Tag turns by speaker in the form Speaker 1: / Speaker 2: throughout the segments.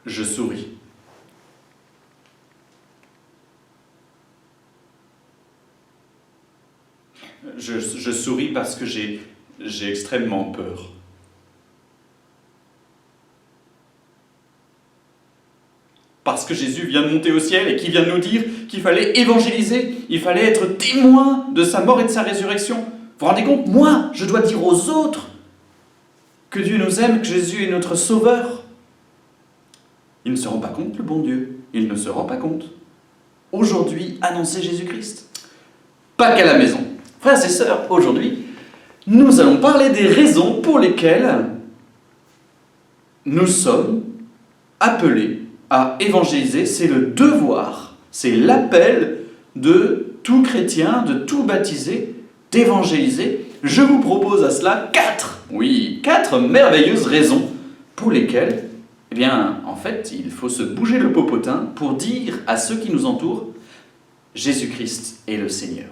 Speaker 1: Je souris. Je souris parce que j'ai extrêmement peur. Parce que Jésus vient de monter au ciel et qu'il vient de nous dire qu'il fallait évangéliser, il fallait être témoin de sa mort et de sa résurrection. Vous vous rendez compte? Moi, je dois dire aux autres que Dieu nous aime, que Jésus est notre sauveur. Il ne se rend pas compte, le bon Dieu. Il ne se rend pas compte. Aujourd'hui, annoncer Jésus-Christ. Pas qu'à la maison. Frères et sœurs, aujourd'hui, nous allons parler des raisons pour lesquelles nous sommes appelés à évangéliser. C'est le devoir, c'est l'appel de tout chrétien, de tout baptisé, d'évangéliser. Je vous propose à cela quatre merveilleuses raisons pour lesquelles, eh bien, en fait, il faut se bouger le popotin pour dire à ceux qui nous entourent, Jésus-Christ est le Seigneur.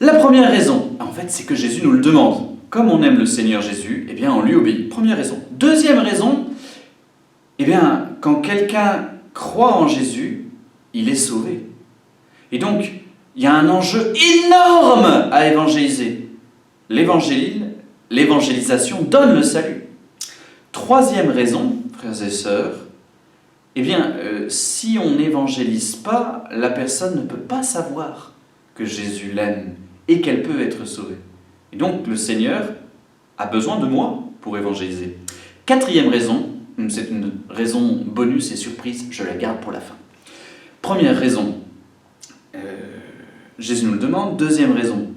Speaker 1: La première raison, en fait, c'est que Jésus nous le demande. Comme on aime le Seigneur Jésus, eh bien, on lui obéit. Première raison. Deuxième raison, eh bien, quand quelqu'un croit en Jésus, il est sauvé. Et donc, il y a un enjeu énorme à évangéliser. L'évangélisation donne le salut. Troisième raison, frères et sœurs, eh bien, si on n'évangélise pas, la personne ne peut pas savoir que Jésus l'aime et qu'elle peut être sauvée. Et donc, le Seigneur a besoin de moi pour évangéliser. Quatrième raison, c'est une raison bonus et surprise, je la garde pour la fin. Première raison, Jésus nous le demande. Deuxième raison,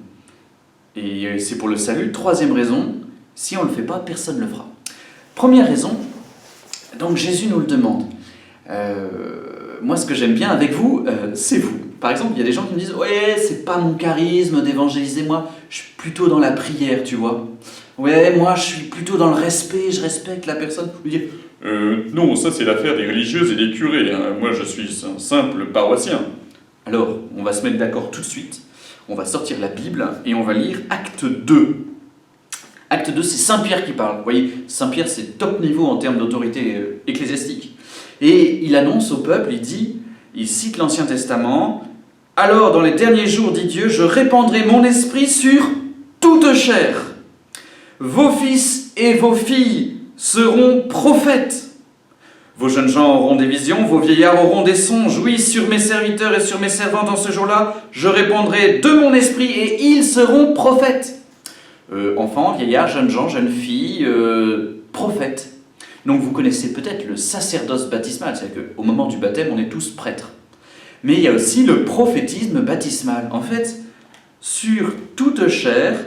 Speaker 1: et c'est pour le salut. Troisième raison, si on ne le fait pas, personne ne le fera. Première raison, donc Jésus nous le demande. Moi, ce que j'aime bien avec vous, c'est vous. Par exemple, il y a des gens qui me disent « Ouais, c'est pas mon charisme d'évangéliser, moi, je suis plutôt dans la prière, tu vois. Ouais, moi, je suis plutôt dans le respect, je respecte la personne. » Vous dire
Speaker 2: Non, ça c'est l'affaire des religieuses et des curés. Hein. Moi, je suis un simple paroissien.
Speaker 1: Alors, on va se mettre d'accord tout de suite. On va sortir la Bible et on va lire Acte 2. Acte 2, c'est Saint Pierre qui parle. Vous voyez, Saint Pierre, c'est top niveau en termes d'autorité ecclésiastique. Et il annonce au peuple, il cite l'Ancien Testament. « Alors, dans les derniers jours, dit Dieu, je répandrai mon esprit sur toute chair. Vos fils et vos filles seront prophètes. Vos jeunes gens auront des visions, vos vieillards auront des songes. Oui, sur mes serviteurs et sur mes servantes en ce jour-là, je répandrai de mon esprit et ils seront prophètes. » Enfants, vieillards, jeunes gens, jeunes filles, prophètes. Donc vous connaissez peut-être le sacerdoce baptismal, c'est-à-dire qu'au moment du baptême, on est tous prêtres. Mais il y a aussi le prophétisme baptismal. En fait, sur toute chair,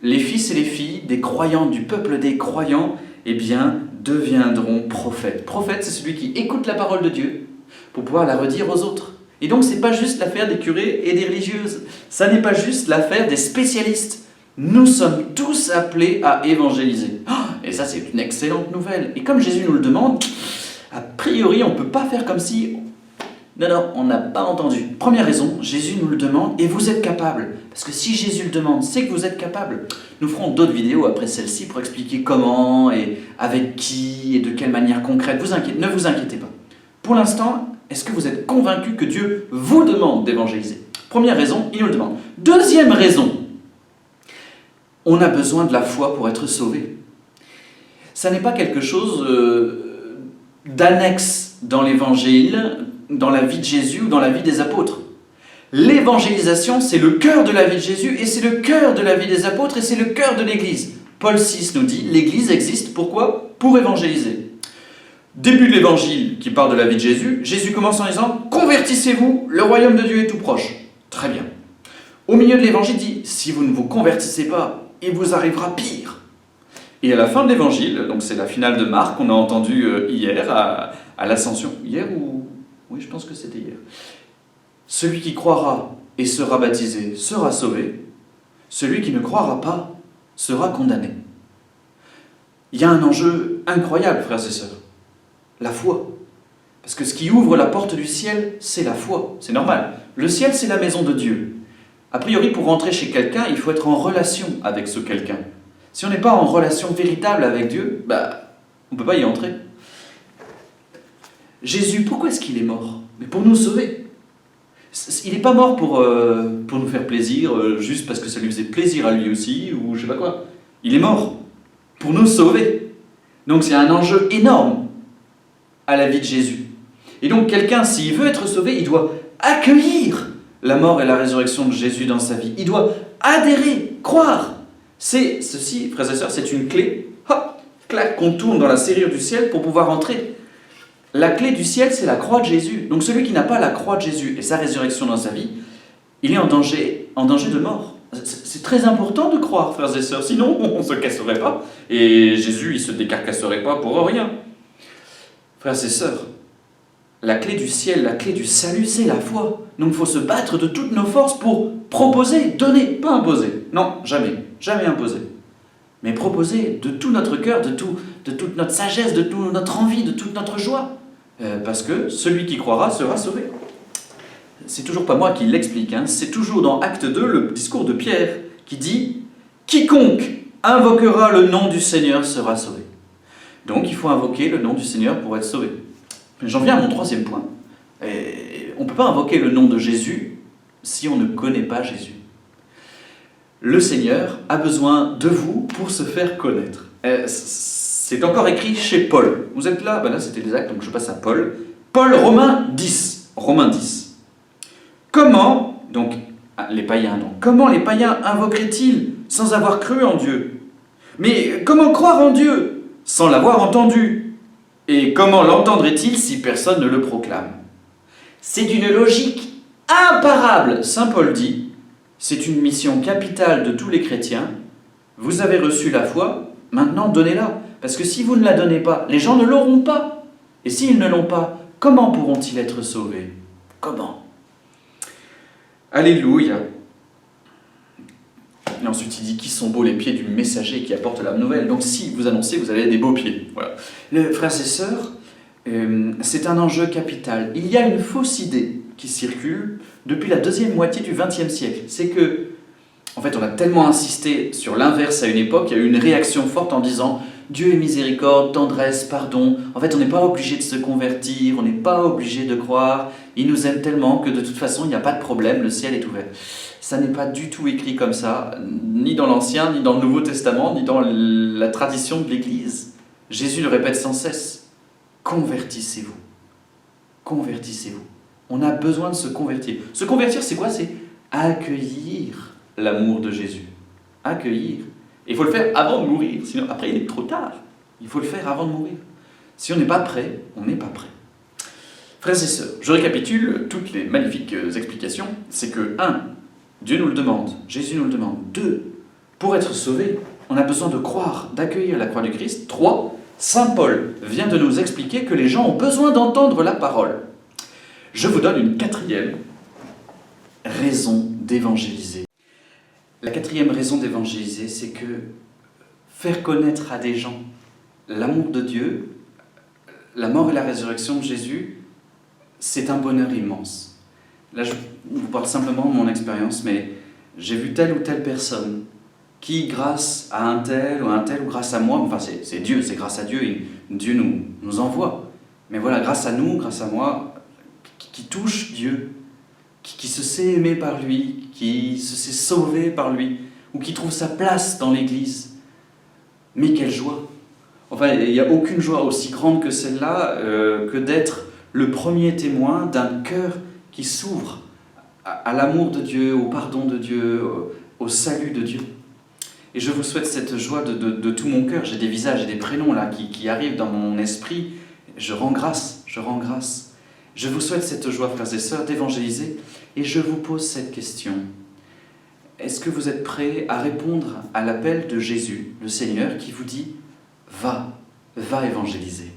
Speaker 1: les fils et les filles des croyants, du peuple des croyants, eh bien, deviendront prophètes. Prophète, c'est celui qui écoute la parole de Dieu pour pouvoir la redire aux autres. Et donc, ce n'est pas juste l'affaire des curés et des religieuses. Ça n'est pas juste l'affaire des spécialistes. Nous sommes tous appelés à évangéliser. Et ça, c'est une excellente nouvelle. Et comme Jésus nous le demande, a priori, on ne peut pas faire comme si... Non, on n'a pas entendu. Première raison, Jésus nous le demande et vous êtes capable. Parce que si Jésus le demande, c'est que vous êtes capable. Nous ferons d'autres vidéos après celle-ci pour expliquer comment et avec qui et de quelle manière concrète. Ne vous inquiétez pas. Pour l'instant, est-ce que vous êtes convaincu que Dieu vous demande d'évangéliser ? Première raison, il nous le demande. Deuxième raison, on a besoin de la foi pour être sauvé. Ça n'est pas quelque chose d'annexe dans l'évangile, dans la vie de Jésus ou dans la vie des apôtres. L'évangélisation, c'est le cœur de la vie de Jésus et c'est le cœur de la vie des apôtres et c'est le cœur de l'Église. Paul VI nous dit, l'Église existe pourquoi ? Pour évangéliser. Début de l'Évangile qui parle de la vie de Jésus, Jésus commence en disant « Convertissez-vous, le royaume de Dieu est tout proche ». Très bien. Au milieu de l'Évangile dit « Si vous ne vous convertissez pas, il vous arrivera pire ». Et à la fin de l'Évangile, donc c'est la finale de Marc qu'on a entendu hier à l'Ascension. Hier ou... Oui, je pense que c'était hier. Celui qui croira et sera baptisé sera sauvé. Celui qui ne croira pas sera condamné. Il y a un enjeu incroyable, frères et sœurs. La foi. Parce que ce qui ouvre la porte du ciel, c'est la foi. C'est normal. Le ciel, c'est la maison de Dieu. A priori, pour rentrer chez quelqu'un, il faut être en relation avec ce quelqu'un. Si on n'est pas en relation véritable avec Dieu, on ne peut pas y entrer. Jésus, pourquoi est-ce qu'il est mort ? Mais pour nous sauver. Il n'est pas mort pour nous faire plaisir, juste parce que ça lui faisait plaisir à lui aussi, ou je sais pas quoi. Il est mort pour nous sauver. Donc c'est un enjeu énorme à la vie de Jésus. Et donc quelqu'un, s'il veut être sauvé, il doit accueillir la mort et la résurrection de Jésus dans sa vie. Il doit adhérer, croire. C'est ceci, frères et sœurs, c'est une clé, hop, clac, qu'on tourne dans la serrure du ciel pour pouvoir entrer. La clé du ciel, c'est la croix de Jésus. Donc celui qui n'a pas la croix de Jésus et sa résurrection dans sa vie, il est en danger de mort. C'est très important de croire, frères et sœurs, sinon on ne se casserait pas. Et Jésus, il ne se décarcasserait pas pour rien. Frères et sœurs, la clé du ciel, la clé du salut, c'est la foi. Donc il faut se battre de toutes nos forces pour proposer, donner, pas imposer. Non, jamais, jamais imposer. Mais proposer de tout notre cœur, de toute notre sagesse, de toute notre envie, de toute notre joie. Parce que celui qui croira sera sauvé. C'est toujours pas moi qui l'explique, c'est toujours dans Acte 2, le discours de Pierre, qui dit « Quiconque invoquera le nom du Seigneur sera sauvé ». Donc il faut invoquer le nom du Seigneur pour être sauvé. J'en viens à mon troisième point. On ne peut pas invoquer le nom de Jésus si on ne connaît pas Jésus. Le Seigneur a besoin de vous pour se faire connaître. C'est encore écrit chez Paul. Vous êtes là ? Là c'était les Actes, donc je passe à Paul. Paul, Romains 10. Romains 10. Comment, donc les païens, comment les païens invoqueraient-ils sans avoir cru en Dieu ? Mais comment croire en Dieu sans l'avoir entendu ? Et comment l'entendraient-ils si personne ne le proclame ? C'est d'une logique imparable. Saint Paul dit, c'est une mission capitale de tous les chrétiens. Vous avez reçu la foi, maintenant donnez-la. Parce que si vous ne la donnez pas, les gens ne l'auront pas. Et s'ils ne l'ont pas, comment pourront-ils être sauvés ? Comment ? Alléluia. Et ensuite il dit, qui sont beaux les pieds du messager qui apporte la nouvelle. Donc si vous annoncez, vous avez des beaux pieds. Voilà. Frères et sœurs, c'est un enjeu capital. Il y a une fausse idée qui circule depuis la deuxième moitié du XXe siècle. C'est que, en fait, on a tellement insisté sur l'inverse à une époque, il y a eu une réaction forte en disant « Dieu est miséricorde, tendresse, pardon ». En fait, on n'est pas obligé de se convertir, on n'est pas obligé de croire. Il nous aime tellement que de toute façon, il n'y a pas de problème, le ciel est ouvert. Ça n'est pas du tout écrit comme ça, ni dans l'Ancien, ni dans le Nouveau Testament, ni dans la tradition de l'Église. Jésus le répète sans cesse. Convertissez-vous. Convertissez-vous. On a besoin de se convertir. Se convertir, c'est quoi ? C'est accueillir l'amour de Jésus. Accueillir. Et il faut le faire avant de mourir, sinon après il est trop tard. Il faut le faire avant de mourir. Si on n'est pas prêt, on n'est pas prêt. Frères et sœurs, je récapitule toutes les magnifiques explications. C'est que 1. Dieu nous le demande, Jésus nous le demande. 2. Pour être sauvé, on a besoin de croire, d'accueillir la croix du Christ. 3. Saint Paul vient de nous expliquer que les gens ont besoin d'entendre la parole. Je vous donne une 4e raison d'évangéliser. La 4e raison d'évangéliser, c'est que faire connaître à des gens l'amour de Dieu, la mort et la résurrection de Jésus, c'est un bonheur immense. Là, je vous parle simplement de mon expérience, mais j'ai vu telle ou telle personne qui, grâce à un tel ou grâce à moi, enfin c'est Dieu, c'est grâce à Dieu, Dieu nous envoie. Mais voilà, grâce à nous, grâce à moi, qui touche Dieu, qui se sait aimer par lui, qui se sait sauvé par lui, ou qui trouve sa place dans l'Église. Mais quelle joie! Enfin, il n'y a aucune joie aussi grande que celle-là, que d'être le premier témoin d'un cœur qui s'ouvre à l'amour de Dieu, au pardon de Dieu, au salut de Dieu. Et je vous souhaite cette joie de tout mon cœur. J'ai des visages et des prénoms là qui arrivent dans mon esprit. Je rends grâce, je rends grâce. Je vous souhaite cette joie, frères et sœurs, d'évangéliser. Et je vous pose cette question. Est-ce que vous êtes prêts à répondre à l'appel de Jésus, le Seigneur, qui vous dit « Va, va évangéliser ».